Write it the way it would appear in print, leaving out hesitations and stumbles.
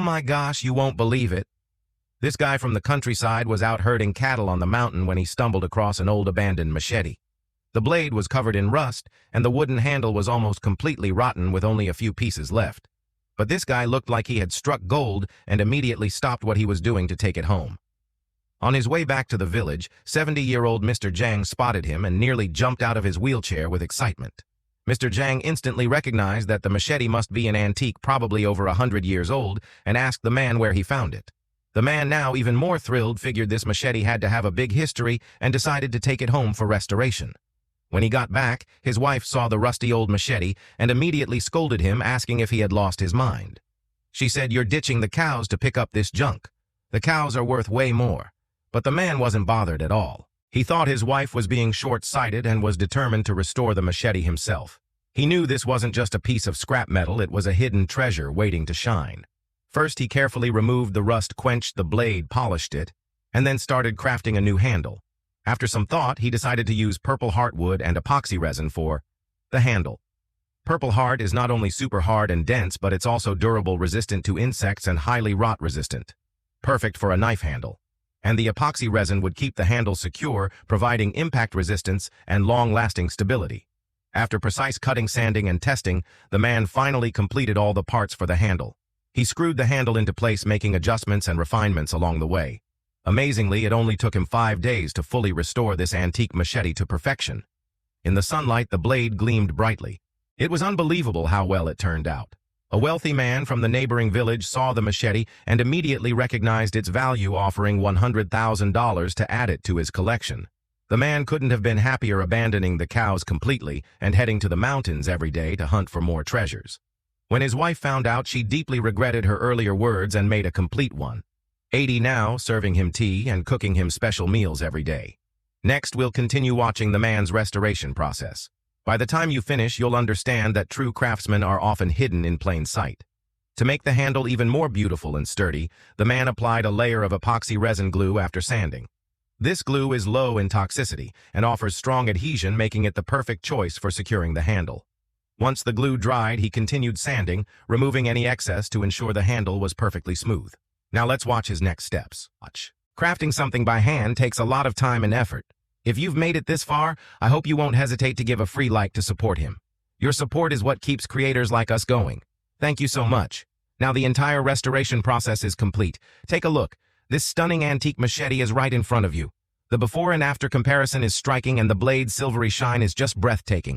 my gosh, you won't believe it. This guy from the countryside was out herding cattle on the mountain when he stumbled across an old abandoned machete. The blade was covered in rust, and the wooden handle was almost completely rotten with only a few pieces left. But this guy looked like he had struck gold and immediately stopped what he was doing to take it home. On his way back to the village, 70-year-old Mr. Zhang spotted him and nearly jumped out of his wheelchair with excitement. Mr. Zhang instantly recognized that the machete must be an antique, probably over 100 years old, and asked the man where he found it. The man, now even more thrilled, figured this machete had to have a big history and decided to take it home for restoration. When he got back, his wife saw the rusty old machete and immediately scolded him, asking if he had lost his mind. She said, "You're ditching the cows to pick up this junk. The cows are worth way more." But the man wasn't bothered at all. He thought his wife was being short-sighted and was determined to restore the machete himself. He knew this wasn't just a piece of scrap metal, it was a hidden treasure waiting to shine. First, he carefully removed the rust, quenched the blade, polished it, and then started crafting a new handle. After some thought, he decided to use purple heartwood and epoxy resin for the handle. Purple heart is not only super hard and dense, but it's also durable, resistant to insects, and highly rot resistant. Perfect for a knife handle. And the epoxy resin would keep the handle secure, providing impact resistance and long-lasting stability. After precise cutting, sanding, and testing, the man finally completed all the parts for the handle. He screwed the handle into place, making adjustments and refinements along the way. Amazingly, it only took him 5 days to fully restore this antique machete to perfection. In the sunlight, the blade gleamed brightly. It was unbelievable how well it turned out. A wealthy man from the neighboring village saw the machete and immediately recognized its value, offering $100,000 to add it to his collection. The man couldn't have been happier, abandoning the cows completely and heading to the mountains every day to hunt for more treasures. When his wife found out, she deeply regretted her earlier words and made a complete 180 now, serving him tea and cooking him special meals every day. Next, we'll continue watching the man's restoration process. By the time you finish, you'll understand that true craftsmen are often hidden in plain sight. To make the handle even more beautiful and sturdy, the man applied a layer of epoxy resin glue after sanding. This glue is low in toxicity and offers strong adhesion, making it the perfect choice for securing the handle. Once the glue dried, he continued sanding, removing any excess to ensure the handle was perfectly smooth. Now let's watch his next steps. Crafting something by hand takes a lot of time and effort. If you've made it this far, I hope you won't hesitate to give a free like to support him. Your support is what keeps creators like us going. Thank you so much. Now the entire restoration process is complete. Take a look. This stunning antique machete is right in front of you. The before and after comparison is striking, and the blade's silvery shine is just breathtaking.